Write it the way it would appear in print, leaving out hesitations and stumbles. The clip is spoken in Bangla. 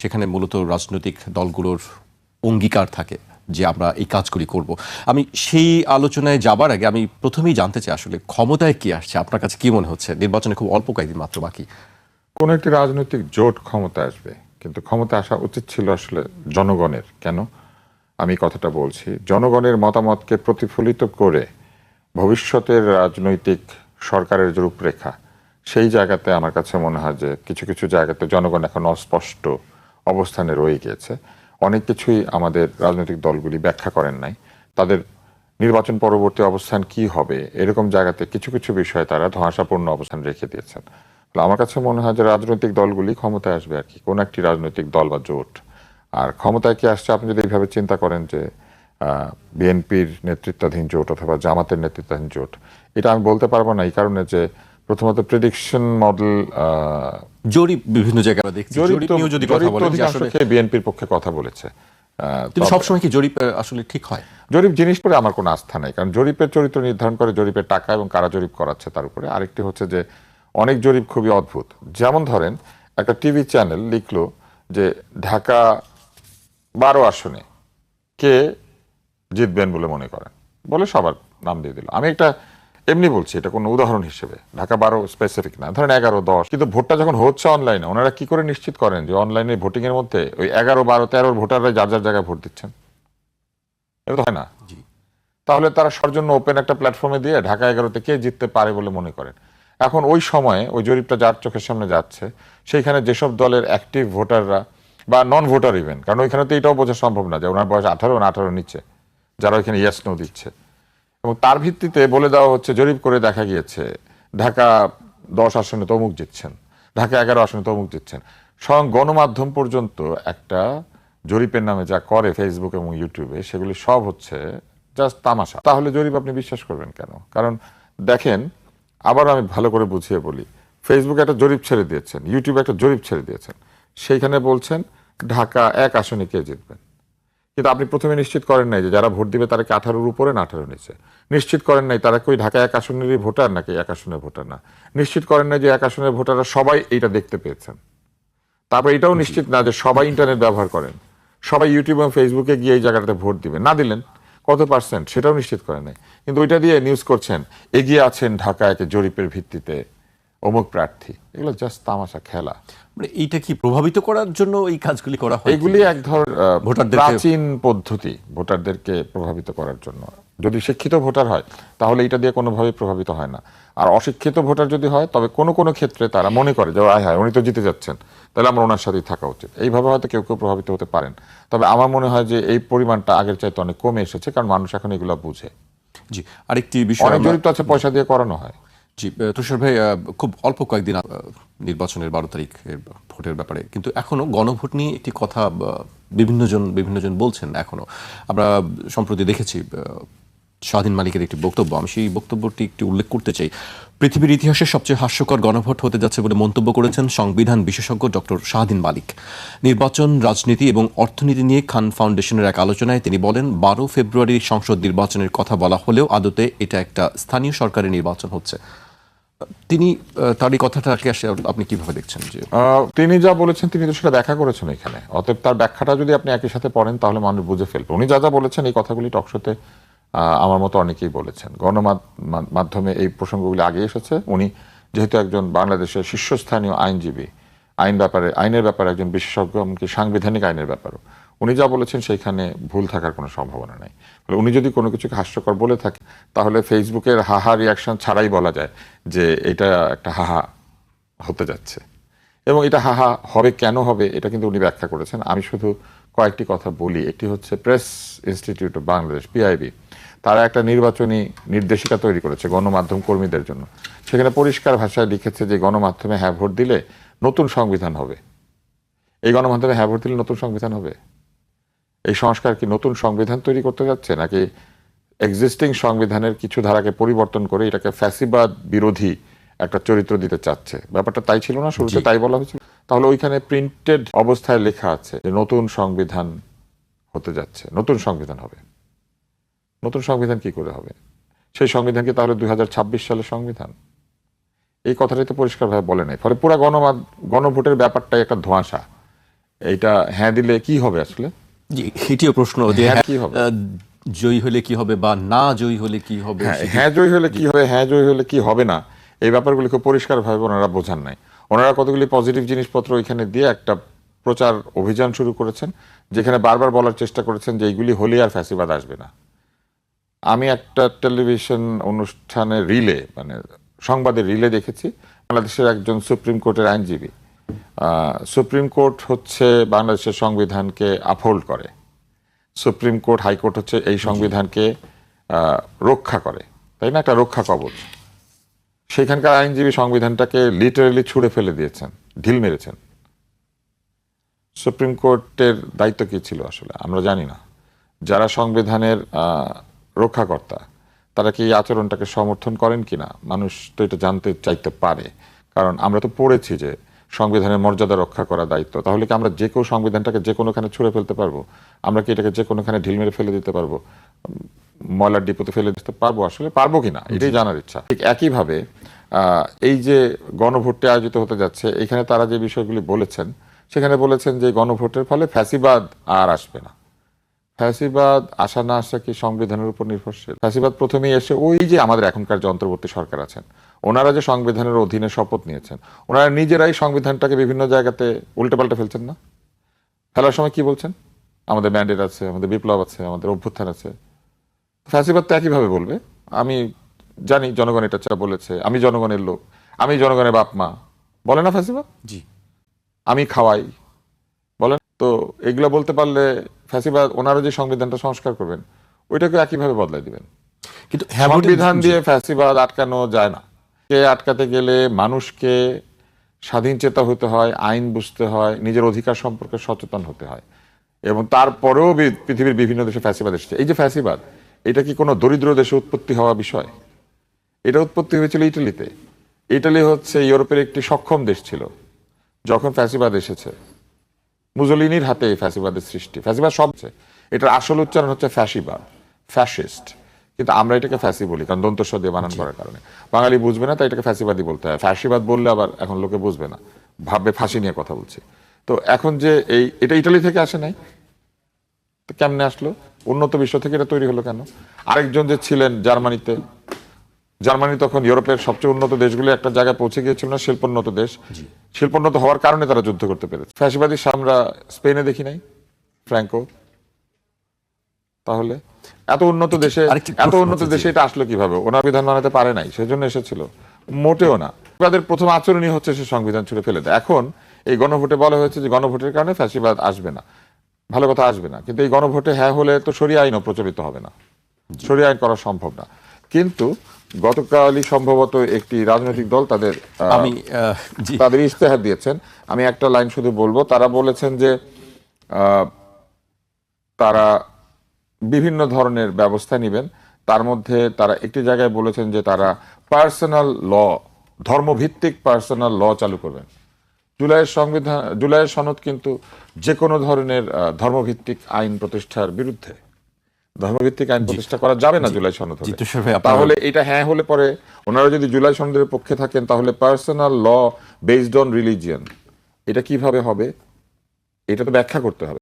সেখানে মূলত রাজনৈতিক দলগুলোর অঙ্গীকার থাকে যে আমরা এই কাজগুলি করব। আমি সেই আলোচনায় যাবার আগে আমি প্রথমেই জানতে চাই আসলে ক্ষমতায় কি আসছে, আপনার কাছে কি মনে হচ্ছে? নির্বাচনে খুব অল্প কয়েকদিন মাত্র বাকি। কোন একটি রাজনৈতিক জোট ক্ষমতা আসবে, কিন্তু ক্ষমতা আসা উচিত ছিল আসলে জনগণের। কেন আমি কথাটা বলছি? জনগণের মতামতকে প্রতিফলিত করে ভবিষ্যতের রাজনৈতিক সরকারের যে রূপরেখা, সেই জায়গাতে আমার কাছে মনে হয় যে কিছু কিছু জায়গাতে জনগণ এখন অস্পষ্ট অবস্থানে রয়ে গিয়েছে। অনেক কিছুই আমাদের রাজনৈতিক দলগুলি ব্যাখ্যা করেন নাই। তাদের নির্বাচন পরবর্তী অবস্থান কি হবে এরকম জায়গাতে কিছু কিছু বিষয়ে তারা ধোঁয়াশাপূর্ণ অবস্থান রেখে দিয়েছেন। আমার কাছে মনে হয় যে রাজনৈতিক দলগুলি ক্ষমতায় আসবে আর কি, কোন একটি রাজনৈতিক দল বা জোট। আর ক্ষমতায় কি আসছে আপনি যদি এইভাবে চিন্তা করেন যে বিএনপির নেতৃত্বাধীন জোট অথবা জামাতের নেতৃত্বাধীন জোট, এটা আমি বলতে পারবো না এই কারণে যে প্রথমত প্রেডিকশন মডেল জরিপ বিভিন্ন জায়গায় দেখছি, জরিপ নিয়েও যদি কথা বলেন যে আসলে বিএনপির পক্ষে কথা বলেছে, কিন্তু সবসময় কি জরিপ আসলে ঠিক হয়? জরিপ জিনিস করে আমার কোনো আস্থা নেই, কারণ জরিপের চরিত্র নির্ধারণ করে জরিপের টাকা এবং কারা জরিপ করাচ্ছে তার উপরে। আরেকটি হচ্ছে যে অনেক জরিপ খুবই অদ্ভুত। যেমন ধরেন একটা টিভি চ্যানেল লিখলো যে ঢাকা 12 আসনে কে জিতবেন বলে মনে করেন, বলে সবার নাম দিয়ে দিল। আমি একটা এমনি বলছি, এটা কোনো উদাহরণ হিসেবে, ঢাকা 12 স্পেসিফিক না, ধরেন 11, 10। কিন্তু ভোটটা যখন হচ্ছে অনলাইনে, ওনারা কি করে নিশ্চিত করেন যে অনলাইনে ভোটিং এর মধ্যে ওই 11, 12, 13 ভোটাররা যার যার জায়গায় ভোট দিচ্ছেন? এটা তো হয় না। তাহলে তারা সর্জন্য ওপেন একটা প্ল্যাটফর্মে দিয়ে ঢাকা 11-তে কে জিততে পারে বলে মনে করেন। এখন ওই সময়ে ওই জরিপটা যার চোখের সামনে যাচ্ছে, সেইখানে যেসব দলের অ্যাক্টিভ ভোটাররা বা নন ভোটার ইভেন, কারণ ওইখানে তো এটাও বোঝা সম্ভব না যে ওনার বয়স 18 না 18 নিচে, যারা ওইখানে ইয়েস নো দিচ্ছে, এবং তার ভিত্তিতে বলে দেওয়া হচ্ছে, জরিপ করে দেখা গিয়েছে ঢাকা 10 আসনে তমুক জিতছেন, ঢাকা 11 আসনে তমুক জিতছেন। স্বয়ং গণমাধ্যম পর্যন্ত একটা জরিপের নামে যা করে ফেসবুক এবং ইউটিউবে, সেগুলি সব হচ্ছে জাস্ট তামাশা। তাহলে জরিপ আপনি বিশ্বাস করবেন কেন? কারণ দেখেন, আবার আমি ভালো করে বুঝিয়ে বলি, ফেসবুকে একটা জরিপ ছেড়ে দিয়েছেন, ইউটিউবে একটা জরিপ ছেড়ে দিয়েছেন, সেইখানে বলছেন ঢাকা 1 আসনে কে জিতবেন, কিন্তু আপনি প্রথমে নিশ্চিত করেন নাই যে যারা ভোট দিবে তারা কি 18-র উপরে না 18-র নিচে। নিশ্চিত করেন নাই তারা কি ঢাকা 1 আসনেরই ভোটার নাকি 1 আসনের ভোটার না। নিশ্চিত করেন নাই যে 1 আসনের ভোটাররা সবাই এইটা দেখতে পেয়েছেন। তারপর এটাও নিশ্চিত না যে সবাই ইন্টারনেট ব্যবহার করেন, সবাই ইউটিউব এবং ফেসবুকে গিয়ে এই জায়গাটাতে ভোট দিবেন। না দিলেন কত পার্সেন্ট সেটাও নিশ্চিত করেন নাই, কিন্তু ওইটা দিয়ে নিউজ করছেন এগিয়ে আছেন ঢাকা 1-এ জরিপের ভিত্তিতে অমুক প্রার্থী। এগুলো জাস্ট তামাশা খেলা। মানে এইটা কি প্রভাবিত করার জন্য এই কাজগুলি করা হয়? এগুলি এক ধরনের ভোটারদেরকে প্রাচীন পদ্ধতি ভোটারদেরকে প্রভাবিত করার জন্য। যদি শিক্ষিত ভোটার হয় তাহলে এটা দিয়ে কোনোভাবেই প্রভাবিত হয় না। আর অশিক্ষিত ভোটার যদি হয় তবে কোনো কোনো ক্ষেত্রে তারা মনে করে যে আয় হায় উনি তো জিতে যাচ্ছেন, তাহলে আমার ওনার সাথেই থাকা উচিত। এইভাবে হয়তো কেউ কেউ প্রভাবিত হতে পারেন। তবে আমার মনে হয় যে এই পরিমাণটা আগের চাইতে অনেক কমে এসেছে, কারণ মানুষ এখন এগুলো বুঝে। জি, আরেকটি বিষয় অনেক জরিপ তো আছে পয়সা দিয়ে করানো হয়। জি, তুষার ভাই, খুব অল্প কয়েকদিন নির্বাচনের 12 তারিখের ভোটের ব্যাপারে, কিন্তু এখনো গণভোট নিয়ে একটি কথা বিভিন্নজন বলছেন। এখনো আমরা সম্প্রতি দেখেছি শাহীন মালিকের একটি বক্তব্য, আমি সেই বক্তব্যটি একটু উল্লেখ করতে চাই। পৃথিবীর ইতিহাসে সবচেয়ে হাস্যকর গণভোট হতে যাচ্ছে বলে মন্তব্য করেছেন সংবিধান বিশেষজ্ঞ ডক্টর শাহীন মালিক। নির্বাচন, রাজনীতি এবং অর্থনীতি নিয়ে খান ফাউন্ডেশনের এক আলোচনায় তিনি বলেন, 12 ফেব্রুয়ারি সংসদ নির্বাচনের কথা বলা হলেও আদতে এটা একটা স্থানীয় সরকারের নির্বাচন হচ্ছে। তিনি তার এই কথাটাকে আপনি কিভাবে দেখছেন? যে তিনি যা বলেছেন তিনি তো সেটা ব্যাখ্যা করেছেন এখানে, অতএব তার ব্যাখ্যাটা যদি আপনি একই সাথে পড়েন তাহলে মানুষ বুঝে ফেলবে। উনি যা যা বলেছেন এই কথাগুলি টকশোতে আমার মতো অনেকেই বলেছেন, গণমাধ্যমে এই প্রসঙ্গগুলি আগে এসেছে। উনি যেহেতু একজন বাংলাদেশের শীর্ষস্থানীয় আইনজীবী, আইনের ব্যাপারে একজন বিশেষজ্ঞ, এমনকি সাংবিধানিক আইনের ব্যাপারও, উনি যা বলেছেন সেইখানে ভুল থাকার কোনো সম্ভাবনা নেই। উনি যদি কোনো কিছুকে হাস্যকর বলে থাকে তাহলে ফেসবুকের হাহা রিয়াকশন ছাড়াই বলা যায় যে এটা একটা হাহা হতে যাচ্ছে, এবং এটা হাহা হবে, কেন হবে এটা কিন্তু উনি ব্যাখ্যা করেছেন। আমি শুধু কয়েকটি কথা বলি। একটি হচ্ছে press institute of Bangladesh, PIB, তারা একটা নির্বাচনী নির্দেশিকা তৈরি করেছে গণমাধ্যম কর্মীদের জন্য। সেখানে পরিষ্কার ভাষায় লিখেছে যে গণমাধ্যমে হ্যাঁ ভোট দিলে নতুন সংবিধান হবে। এই গণমাধ্যমে হ্যাঁ ভোট দিলে নতুন সংবিধান হবে? এই সংস্কার কি নতুন সংবিধান তৈরি করতে যাচ্ছে, নাকি এক্সিস্টিং সংবিধানের কিছু ধারাকে পরিবর্তন করে এটাকে ফ্যাসিবাদ বিরোধী একটা চরিত্র দিতে চাচ্ছে? ব্যাপারটা তাই ছিল না শুরুতে? তাই বলা হয়েছিল। তাহলে ওইখানে প্রিন্টেড অবস্থায় লেখা আছে যে নতুন সংবিধান হতে যাচ্ছে, নতুন সংবিধান হবে। নতুন সংবিধান কি করে হবে? সেই সংবিধান কি তাহলে 2026 সালের সংবিধান? এই কথাটাই তো পরিষ্কারভাবে বলে নাই। ফলে পুরো গণভোটের ব্যাপারটাই একটা ধোঁয়াশা। এইটা হ্যাঁ দিলে কি হবে আসলে? জি, এটিও প্রশ্ন যে হ্যাঁ, হ্যাঁ, কি হবে? জয়ী হলে কি হবে বা না জয়ী হলে কি হবে হ্যাঁ, সেটি- হ্যাঁ জয়ী হলে কি হবে, হ্যাঁ জয়ী হলে কি হবে না, এই ব্যাপারগুলি খুব পরিষ্কারভাবে ওনারা বোঝান নাই। ওনারা কতগুলি পজিটিভ জিনিসপত্র ওইখানে দিয়ে একটা প্রচার অভিযান শুরু করেছেন, যেখানে বারবার বলার চেষ্টা করেছেন যে এইগুলি হলে আর ফ্যাসিবাদ আসবে না। আমি একটা টেলিভিশন অনুষ্ঠানে রিলে, মানে সংবাদের রিলে দেখেছি, বাংলাদেশের একজন সুপ্রিম কোর্টের আইনজীবী, সুপ্রিম কোর্ট হচ্ছে বাংলাদেশের সংবিধানকে আপহোল্ড করে, সুপ্রিম কোর্ট হাইকোর্ট হচ্ছে এই সংবিধানকে রক্ষা করে, তাই না, একটা রক্ষা কবচ। সেখানকার আইনজীবী সংবিধানটাকে লিটারেলি ছুঁড়ে ফেলে দিয়েছেন, ঢিল মেরেছেন। সুপ্রিম কোর্টের দায়িত্ব কি ছিল আসলে আমরা জানি না। যারা সংবিধানের রক্ষাকর্তা তারা কি এই আচরণটাকে সমর্থন করেন কিনা মানুষ তো এটা জানতে চাইতে পারে। কারণ আমরা তো পড়েছি যে সংবিধানের মর্যাদা রক্ষা করা দায়িত্ব। তাহলে কি আমরা যে কেউ সংবিধানটাকে যে কোনোখানে ছুঁড়ে ফেলতে পারবো? আমরা কি এটাকে যে কোনোখানে ঢিল মেরে ফেলে দিতে পারবো? ময়লার ডিপোতে ফেলে দিতে পারবো? আসলে পারবো কিনা এটাই জানার ইচ্ছা। ঠিক একইভাবে এই যে গণভোটটি আয়োজিত হতে যাচ্ছে, এখানে তারা যে বিষয়গুলি বলেছেন, সেখানে বলেছেন যে গণভোটের ফলে ফ্যাসিবাদ আর আসবে না। ফ্যাসিবাদ আসা না আসা কি সংবিধানের উপর নির্ভরশীল? ফ্যাসিবাদ প্রথমেই এসে ওই যে আমাদের এখনকার যে অন্তর্বর্তী সরকার আছেন, ওনারা যে সংবিধানের অধীনে শপথ নিয়েছেন, ওনারা নিজেরাই সংবিধানটাকে বিভিন্ন জায়গাতে উল্টেপাল্টে ফেলছেন না? ফেলার সময় কি বলছেন? আমাদের ম্যান্ডেট আছে, আমাদের বিপ্লব আছে, আমাদের অভ্যুত্থান আছে। ফ্যাসিবাদ তো একইভাবে বলবে, আমি জানি জনগণ এটা বলেছে, আমি জনগণের লোক, আমি জনগণের বাপ মা, বলে না ফ্যাসিবাদ? জি, আমি খাওয়াই, বলেন তো। এগুলো বলতে পারলে ফ্যাসিবাদ ওনারা যে সংবিধানটা সংস্কার করবেন ওইটাকে একইভাবে বদলাই দিবেন। কিন্তু হ্যাঁ ভোটের- সংবিধান জি, দিয়ে ফ্যাসিবাদ আটকানো যায় না। কে আটকাতে গেলে মানুষকে স্বাধীন চেতা হতে হয়, আইন বুঝতে হয়, নিজের অধিকার সম্পর্কে সচেতন হতে হয়। এবং তারপরেও পৃথিবীর বিভিন্ন দেশে ফ্যাসিবাদ এসেছে। এই যে ফ্যাসিবাদ, এটা কি কোনো দরিদ্র দেশে উৎপত্তি হওয়া বিষয়? এটা উৎপত্তি হয়েছিল ইটালিতে। ইটালি হচ্ছে ইউরোপের একটি সক্ষম দেশ ছিল যখন ফ্যাসিবাদ এসেছে। মুজোলিনির হাতে এই ফ্যাসিবাদের সৃষ্টি। ফ্যাসিবাদ সব, এটার আসল উচ্চারণ হচ্ছে ফ্যাসিবাদ, ফ্যাসিস্ট। কিন্তু আমরা এটাকে ফ্যাসি বলি, কারণ দন্তস্ব দিয়ে বানান করার কারণে। বাঙালি বুঝবে না, তাই এটাকে ফ্যাসিবাদই বলতে হয়। ফ্যাসিবাদ বললে আবার এখন লোকে বুঝবে না, ভাববে ফাঁসি নিয়ে কথা বলছি। তো এখন যে এটা ইটালি থেকে আসে নাই, তো কেমনে আসলো? উন্নত বিশ্ব থেকে এটা তৈরি হলো কেন? আরেকজন যে ছিলেন জার্মানিতে, জার্মানি তখন ইউরোপের সবচেয়ে উন্নত দেশগুলো একটা জায়গায় পৌঁছে গিয়েছিল না, শিল্পোন্নত দেশ। শিল্পোন্নত হওয়ার কারণে তারা যুদ্ধ করতে পেরেছে। ফ্যাসিবাদী আমরা স্পেনে দেখি নাই, ফ্র্যাঙ্কো। তাহলে এত উন্নত দেশে, আরেকটি এত প্রশ্ন উন্নত আছে, দেশে জি। এটা আসলো কিভাবে? ওনার বিধান বানাতে পারে নাই, সেজন্য এসেছিল? মোটেও না। ফ্যাসিবাদের প্রথম আচরণই হচ্ছে সে সংবিধান ছুড়ে ফেলে দেয়। এখন এই গণভোটে বলা হয়েছে যে গণভোটের কারণে ফ্যাসিবাদ আসবে না। ভালো কথা, আসবে না, কিন্তু এই গণভোটে হ্যাঁ হলে তো শরিয়া আইনও প্রচলিত হবে না, শরিয়া আইন করা সম্ভব না। কিন্তু গতকালই সম্ভবত একটি রাজনৈতিক দল তাদের আমি জি, তাদের ইশতেহার দিয়েছেন। আমি একটা লাইন শুধু বলবো। তারা বলেছেন যে তারা বিভিন্ন ধরনের ব্যবস্থা নেবেন। তার মধ্যে তারা একটি জায়গায় বলেছেন যে তারা পার্সোনাল ল, ধর্মভিত্তিক পার্সোনাল ল চালু করবেন। জুলাইয়ের সনদ কিন্তু যে কোনো ধরনের ধর্মভিত্তিক আইন প্রতিষ্ঠার বিরুদ্ধে। ধর্মভিত্তিক আইন প্রতিষ্ঠা করা যাবে না জুলাই সনদ হলে। তুষার ভাই, আপনার- তাহলে এটা হ্যাঁ হলে পরে ওনারা যদি জুলাই সনদের পক্ষে থাকেন, তাহলে personal law based on religion এটা কিভাবে হবে? এটা তো ব্যাখ্যা করতে হবে।